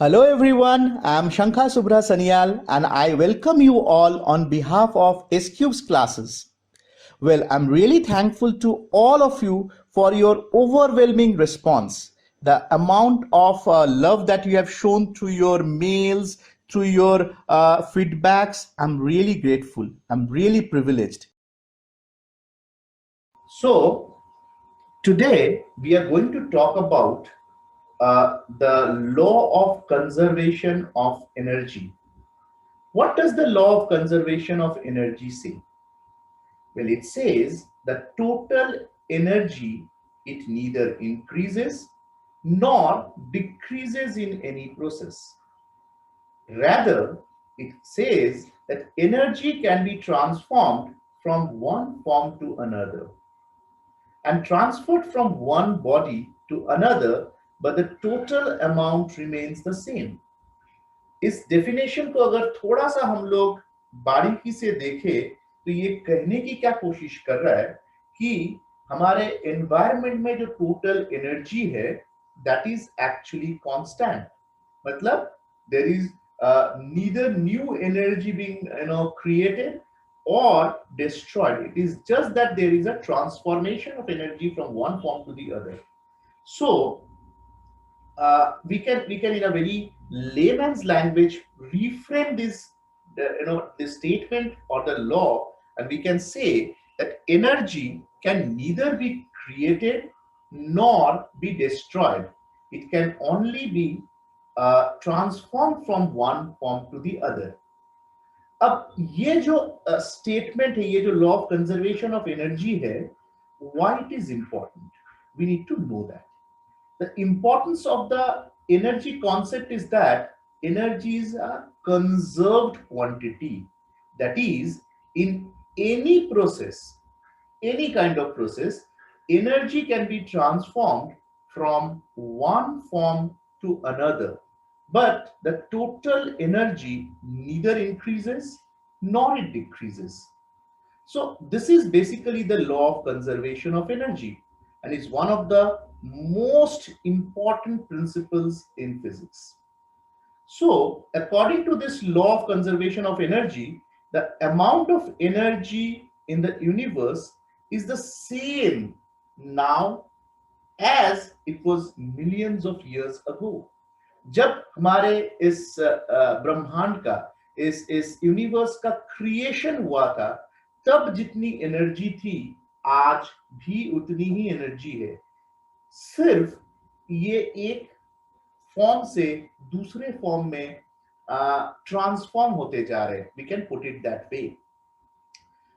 Hello everyone, I'm Shankha Subra Sanyal and I welcome you all on behalf of SQ's classes. Well, I'm really thankful to all of you for your overwhelming response. The amount of love that you have shown through your mails, through your feedbacks, I'm really grateful. I'm really privileged. So, today we are going to talk about the law of conservation of energy. What does the law of conservation of energy say? Well, it says the total energy, it neither increases nor decreases in any process. Rather, it says that energy can be transformed from one form to another and transferred from one body to another, but the total amount remains the same. इस definition को अगर थोड़ा सा हम लोग बारीकी से देखें तो ये कहने की क्या कोशिश कर रहा है कि हमारे एनवायरनमेंट में जो टोटल एनर्जी है दैट इज एक्चुअली कांस्टेंट मतलब there is neither new energy being created or destroyed. It is just that there is a transformation of energy from one form to the other. So we can in a very layman's language reframe this this statement or the law, and we can say that energy can neither be created nor be destroyed. It can only be transformed from one form to the other. अब ये जो statement है, ये जो law of conservation of energy है, why it is important, we need to know that. The importance of the energy concept is that energy is a conserved quantity. That is, in any process, any kind of process, energy can be transformed from one form to another, but the total energy neither increases nor it decreases. So this is basically the law of conservation of energy and is one of the most important principles in physics. So according to this law of conservation of energy, the amount of energy in the universe is the same now as it was millions of years ago. जब हमारे इस ब्रह्मांड का इस universe का creation हुआ था, तब जितनी एनर्जी थी आज भी उतनी ही एनर्जी है, सिर्फ ये एक फॉर्म से दूसरे फॉर्म में ट्रांसफॉर्म होते जा रहे हैं. We can put it that way.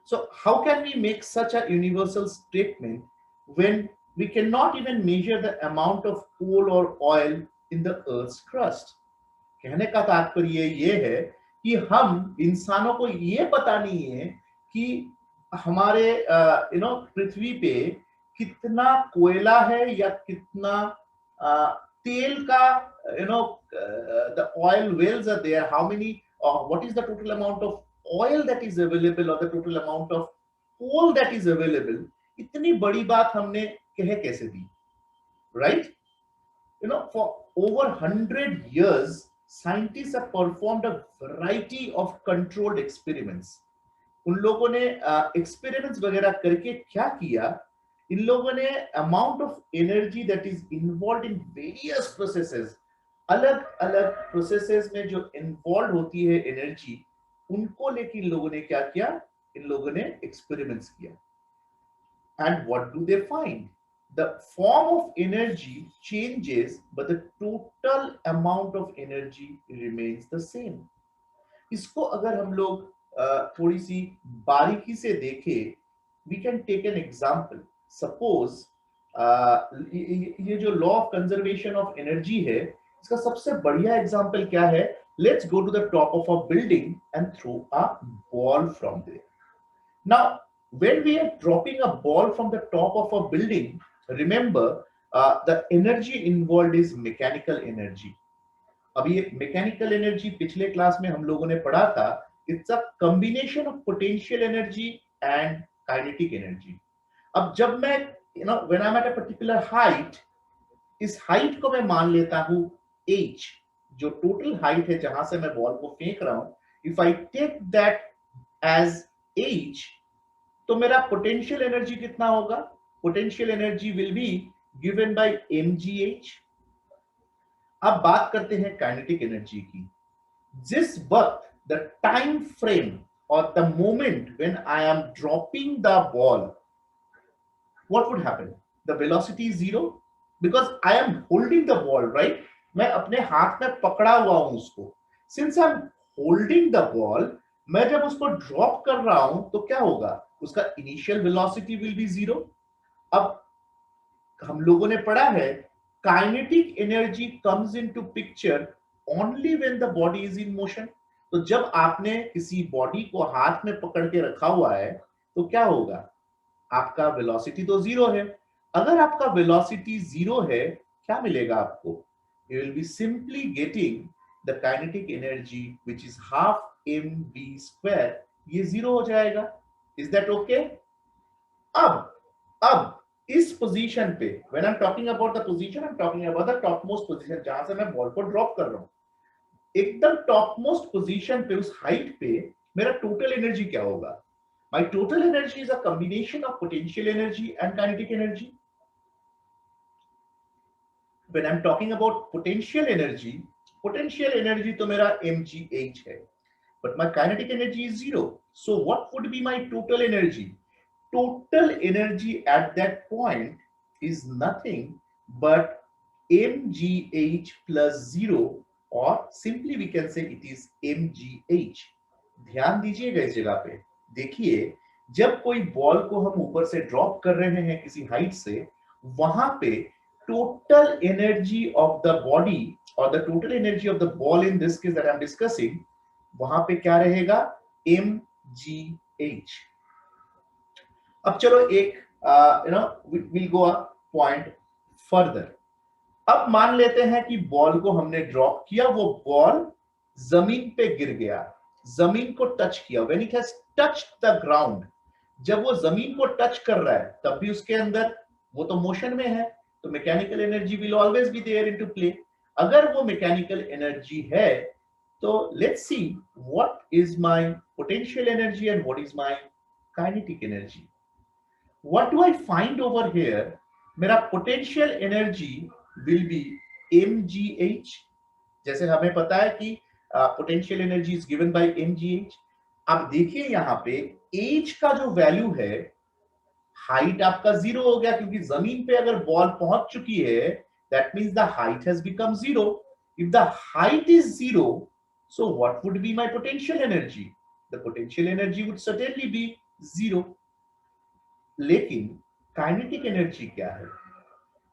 So how can we make such a universal statement when we cannot even measure the amount of coal or oil in the earth's crust? कहने का तात्पर्य ये है कि हम इंसानों को ये पता नहीं है कि हमारे पृथ्वी पे कितना कोयला है या कितना तेल का the oil wells are there, how many what is the total amount of oil that is available or the total amount of coal that is available. इतनी बड़ी बात हमने कह कैसे दी, right? For over 100 years scientists have performed a variety of controlled experiments. उन लोगों ने experiments वगैरह करके क्या किया, इन लोगों ने amount of energy that is involve in various processes, अलग अलग प्रोसेसेस में जो इन्वॉल्व होती है एनर्जी, उनको लेके इन लोगों ने क्या किया, इन लोगों ने एक्सपेरिमेंट्स किया. And what do they find? The form of energy changes but the total amount of energy remains the same. इसको अगर हम लोग थोड़ी सी बारीकी से देखें, we can take an example. Suppose ये जो law of conservation of energy है, इसका सबसे बढ़िया एग्जांपल क्या है? Let's go to the top of a building and throw a ball from there. Now, when we are dropping a ball from the top of a building, remember the energy involved is mechanical energy. अभी ये mechanical energy पिछले class में हम लोगों ने पढ़ा था. It's a combination of potential energy and kinetic energy. अब जब मैं when I am at a particular height, इस हाइट को मैं मान लेता हूं h, जो टोटल हाइट है जहां से मैं बॉल को फेंक रहा हूं, if I take that as h, तो मेरा पोटेंशियल एनर्जी कितना होगा? Potential energy will be given by mgh। अब बात करते हैं काइनेटिक एनर्जी की। जिस वक्त द टाइम फ्रेम और the moment when I am dropping the ball, what would happen? The velocity is zero because I am holding the ball, right? मैं अपने हाथ में पकड़ा हुआ हूं उसको। Since I'm holding the ball, मैं जब उसको ड्रॉप कर रहा हूं तो क्या होगा? उसका initial velocity will be zero. अब हम लोगों ने पढ़ा है kinetic energy comes into picture only when the body is in motion. तो जब आपने किसी बॉडी को हाथ में पकड़ के रखा हुआ है तो क्या होगा? आपका वेलोसिटी तो जीरो है। अगर आपका वेलोसिटी जीरो है, क्या मिलेगा आपको? You will be simply getting the kinetic energy which is half mv square. ये जीरो हो जाएगा। Is that okay? अब इस पोजीशन पे, when I am talking about the position, I am talking about the top most position जहां से मैं ball को ड्रॉप कर रहा हूं। एकदम टॉप मोस्ट पोजीशन पे, उस हाइट पे मेरा टोटल एनर्जी क्या होगा? My total energy is a combination of potential energy and kinetic energy. When I'm talking about potential energy तो मेरा mgh है, but my kinetic energy is zero. So what would be my total energy? Total energy at that point is nothing but mgh plus zero, or simply we can say it is mgh. ध्यान दीजिएगा इस जगह पे। देखिए, जब कोई ball को हम ऊपर से ड्रॉप कर रहे हैं किसी हाइट से, वहां पे total energy of the body और the total energy of the ball in this case that I am discussing, वहां पे क्या रहेगा? mgh। अब चलो एक will go a point further. अब मान लेते हैं कि बॉल को हमने ड्रॉप किया, वो बॉल जमीन पे गिर गया, जमीन को टच किया। When it has touched the ground, जब वो जमीन को टच कर रहा है तब भी उसके अंदर वो तो मोशन में है, तो mechanical energy will always be there into play. अगर वो मैकेनिकल एनर्जी है तो let's see what is my potential energy and what is my kinetic energy. What do I find over here? मेरा potential energy will be mgh। जैसे हमें पता है कि potential energy is given by mgh। अब देखिए यहां पे h का जो वैल्यू है, हाइट आपका जीरो हो गया क्योंकि जमीन पे अगर बॉल पहुंच चुकी है, that means the height has become zero. If the height is zero, so what would be my potential energy? The potential energy would certainly B zero. लेकिन काइनेटिक एनर्जी क्या है?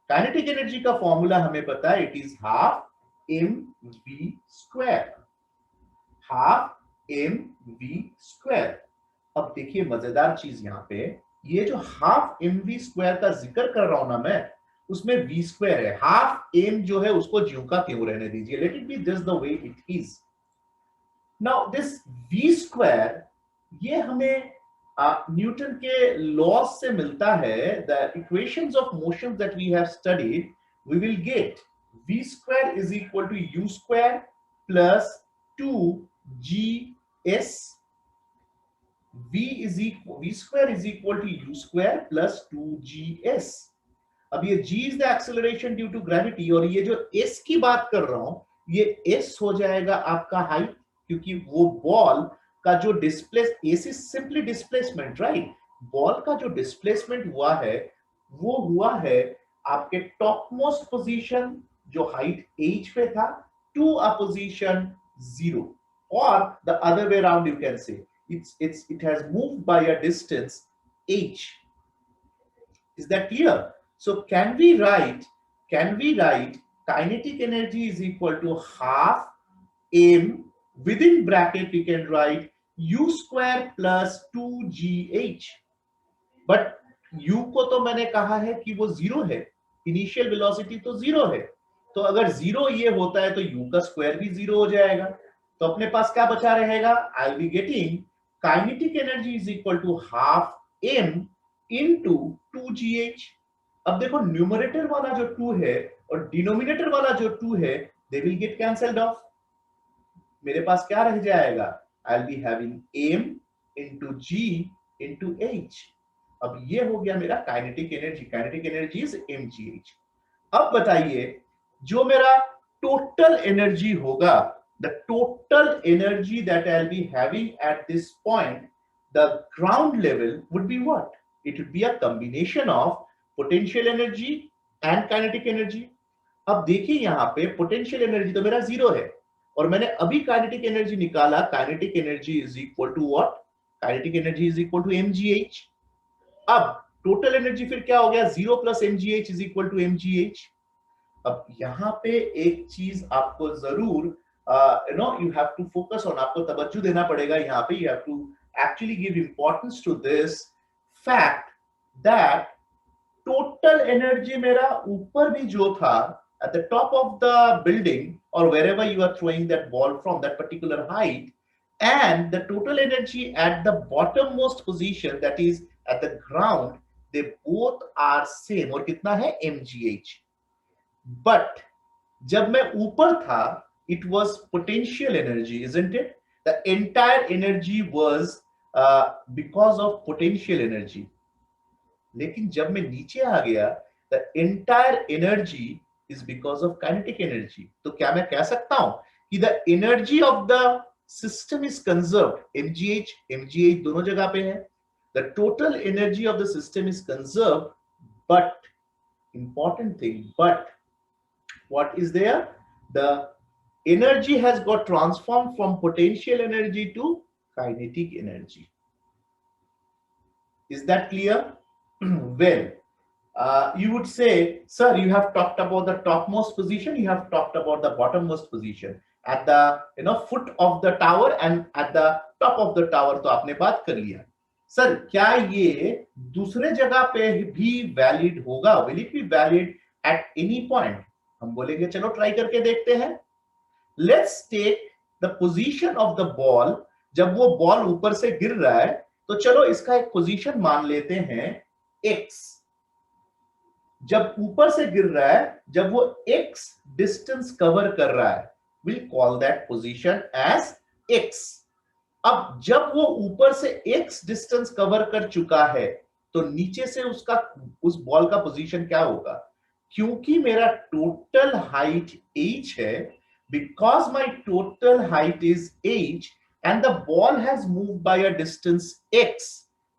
काइनेटिक एनर्जी का formula हमें पता है, it is half mv square. Half mv square. अब देखिए मजेदार चीज यहां पे, ये जो हाफ mv स्क्वायर का जिक्र कर रहा हूं ना मैं, उसमें v स्क्वायर है। हाफ m जो है उसको ज्यों का त्यों रहने दीजिए, let it be just the way it is. Now this v square, ये हमें न्यूटन के लॉज से मिलता है। The equations of motions that we have studied, we will get v square is equal to u square plus 2gs। v square is equal to u square plus 2gs। अब ये g is the acceleration due to gravity, और ये जो s की बात कर रहा हूं, ये s हो जाएगा आपका हाइट, क्योंकि वो बॉल का जो displace, s is simply displacement, right? Ball का जो डिस्प्लेसमेंट हुआ है वो हुआ है आपके टॉप मोस्ट पोजीशन जो हाइट h पे था to a position 0, or the other way around you can say it has moved by a distance h. Is that clear? So can we write kinetic energy is equal to half m, within bracket we can write u square plus 2gh। But u को तो मैंने कहा है कि वो zero है, initial velocity तो zero है, तो अगर जीरो ये होता है तो u का स्क्वायर भी जीरो हो जाएगा। तो अपने पास क्या बचा रहेगा? I will be getting kinetic energy is equal to half m into 2gh। अब देखो न्यूमरेटर वाला जो 2 है और डिनोमिनेटर वाला जो 2 है, they will get cancelled off. मेरे पास क्या रह जाएगा, I will be having m into G into H. अब ये हो गया मेरा kinetic energy, kinetic energy is mgh। अब बताइए जो मेरा टोटल एनर्जी होगा, the total energy that I will be having at this point, the ground level would be what, it would be a combination of potential energy and kinetic energy. अब देखिए यहां पे potential energy तो मेरा zero है, और मैंने अभी काइनेटिक एनर्जी निकाला, kinetic energy is equal to what, kinetic energy is equal to mgh। अब टोटल एनर्जी फिर क्या हो गया, zero plus mgh is equal to mgh। अब यहां पे एक चीज आपको जरूर you have to focus on, आपको तवज्जो देना पड़ेगा यहां पे, you have to actually give importance to this fact that total energy मेरा ऊपर भी जो था at the top of the building or wherever you are throwing that ball from that particular height, and the total energy at the bottommost position, that is at the ground, they both are same, और कितना है mgh। but जब मैं ऊपर था it was potential energy, isn't it? The entire energy was because of potential energy। लेकिन जब मैं नीचे आ गया, the entire energy is because of kinetic energy. तो क्या मैं कह सकता हूं कि the energy of the system is conserved, mgh दोनों जगह पे है, the total energy of the system is conserved, but important thing, but what is there, the energy has got transformed from potential energy to kinetic energy। is that clear? well, you would say, sir, you have talked about the topmost position, you have talked about the bottommost position, at the foot of the tower and at the top of the tower, तो आपने बात कर लिया। Sir क्या ये दूसरे जगह पे भी वैलिड होगा, will it be valid at any point? हम बोलेंगे चलो ट्राई करके देखते हैं। Let's take the position of the ball, जब वो बॉल ऊपर से गिर रहा है, तो चलो इसका एक पोजीशन मान लेते हैं x। जब ऊपर से गिर रहा है, जब वो x डिस्टेंस कवर कर रहा है, we'll call that position as x। अब जब वो ऊपर से x डिस्टेंस कवर कर चुका है, तो नीचे से उसका, उस बॉल का पोजीशन क्या होगा? क्योंकि मेरा टोटल हाइट h है, because my total height is h and the ball has move by a distance x,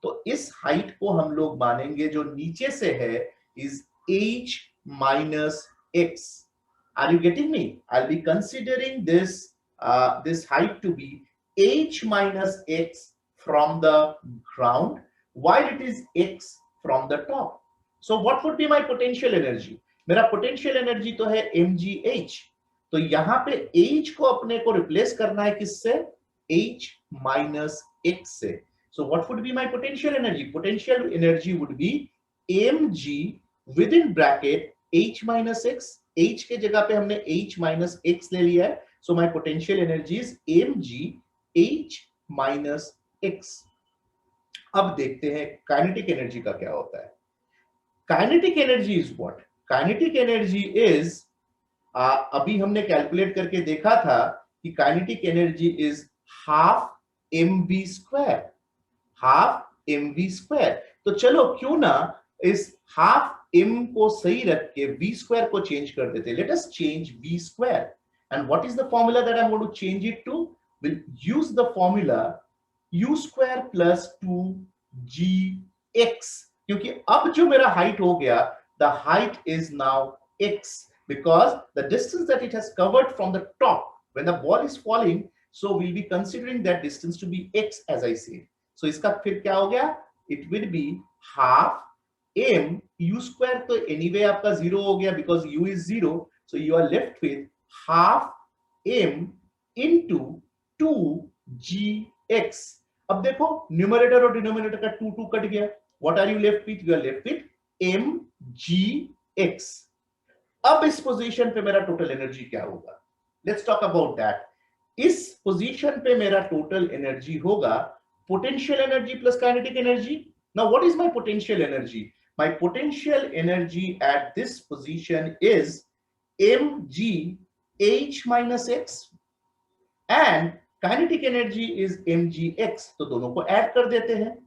तो इस हाइट को हम लोग मानेंगे जो नीचे से है is h minus x। Are you getting me? I'll be considering this height to be h minus x from the ground, while it is x from the top। So what would be my potential energy? मेरा potential energy तो है mgh, तो यहां पे h को अपने को replace करना है किससे? h minus x से। So what would be my potential energy? Potential energy would be mg within bracket h minus x। h के जगह पे हमने h minus x ले लिया है, so my potential energy is mg h minus x। अब देखते हैं काइनेटिक एनर्जी का क्या होता है। Kinetic energy is what? Kinetic energy is, अभी हमने कैलकुलेट करके देखा था कि kinetic energy is half mv square, half mv square. तो चलो क्यों ना इस हाफ m को सही रख के v स्क्वायर को चेंज कर देते। Let us change v square, and what is the formula that I am going to change it to? Will use the formula u square plus 2gx, क्योंकि अब जो मेरा हाइट हो गया, the height is now x, because the distance that it has covered from the top when the ball is falling, so we'll be considering that distance to be x as I said। so इसका फिर क्या हो गया? it will be half m u square, तो anyway आपका zero हो गया because u is zero, so you are left with half m into 2gx। अब देखो न्यूमरेटर और डिनोमिनेटर का 2 कट गया, what are you left with? you are left with mgx। अब इस पोजीशन पे मेरा टोटल एनर्जी क्या होगा? Let's talk about that. इस पोजीशन पे मेरा टोटल एनर्जी होगा potential energy plus kinetic energy. Now what is my potential energy? My potential energy at this position is mg H minus x and kinetic energy is mgx, तो दोनों को add कर देते हैं.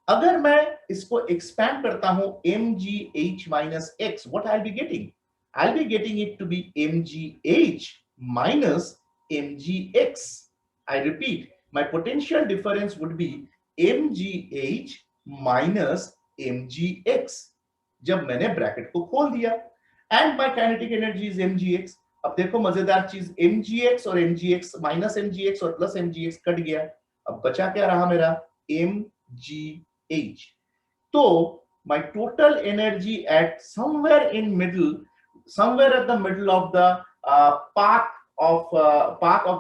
अगर मैं इसको एक्सपैंड करता हूं mgh minus x, what I'll be getting? I'll be getting it to be mgh minus mgx. I repeat, my potential difference would be mgh minus mgx. जब मैंने ब्रैकेट को खोल दिया, and my kinetic energy is mgx. अब देखो मजेदार चीज, mgx और mgx माइनस mgx और प्लस mgx कट गया. अब बचा क्या रहा मेरा? mgh. तो my total energy at somewhere in middle, somewhere at the middle of the path of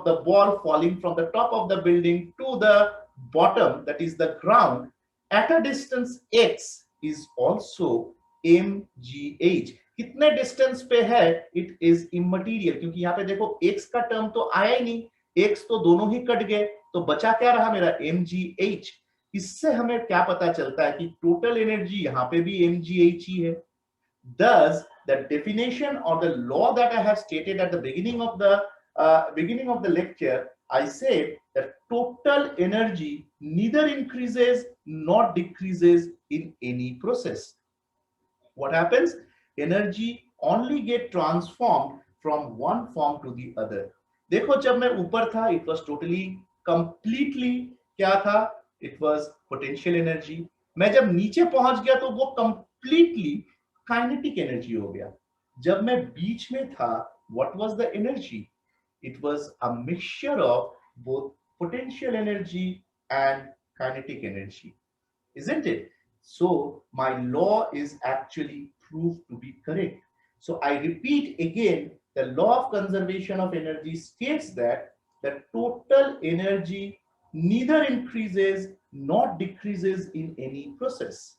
the ball falling from the top of the building to the bottom, that is the ground, at a distance x is also mgh. कितने distance पे है it is immaterial, क्योंकि यहाँ पे देखो x का term तो आया ही नहीं, x तो दोनों ही कट गए, तो बचा क्या रहा मेरा? mgh. इससे हमें क्या पता चलता है कि टोटल एनर्जी यहाँ पे भी mgh ही है. Thus, the definition or the law that I have stated at the beginning of the lecture, I said that total energy neither increases nor decreases in any process. What happens? Energy only get transformed from one form to the other. देखो जब मैं ऊपर था it was totally completely क्या था? It was potential energy. मैं जब नीचे पहुंच गया तो वो completely kinetic energy हो गया. जब मैं बीच में था, what was the energy? It was a mixture of both potential energy and kinetic energy, isn't it? So my law is actually proved to be correct. So I repeat again, the law of conservation of energy states that the total energy neither increases nor decreases in any process.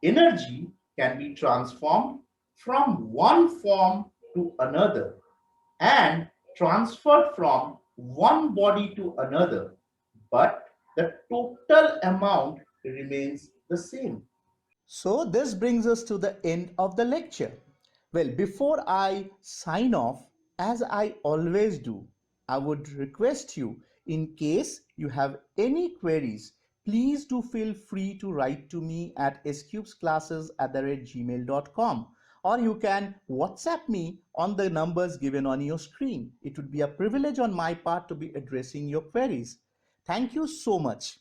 Energy can be transformed from one form to another and transferred from one body to another, but the total amount remains the same. So this brings us to the end of the lecture. Well, before I sign off, as I always do, I would request you, in case you have any queries, please do feel free to write to me at scubesclasses@gmail.com, or you can WhatsApp me on the numbers given on your screen. It would be a privilege on my part to be addressing your queries. Thank you so much.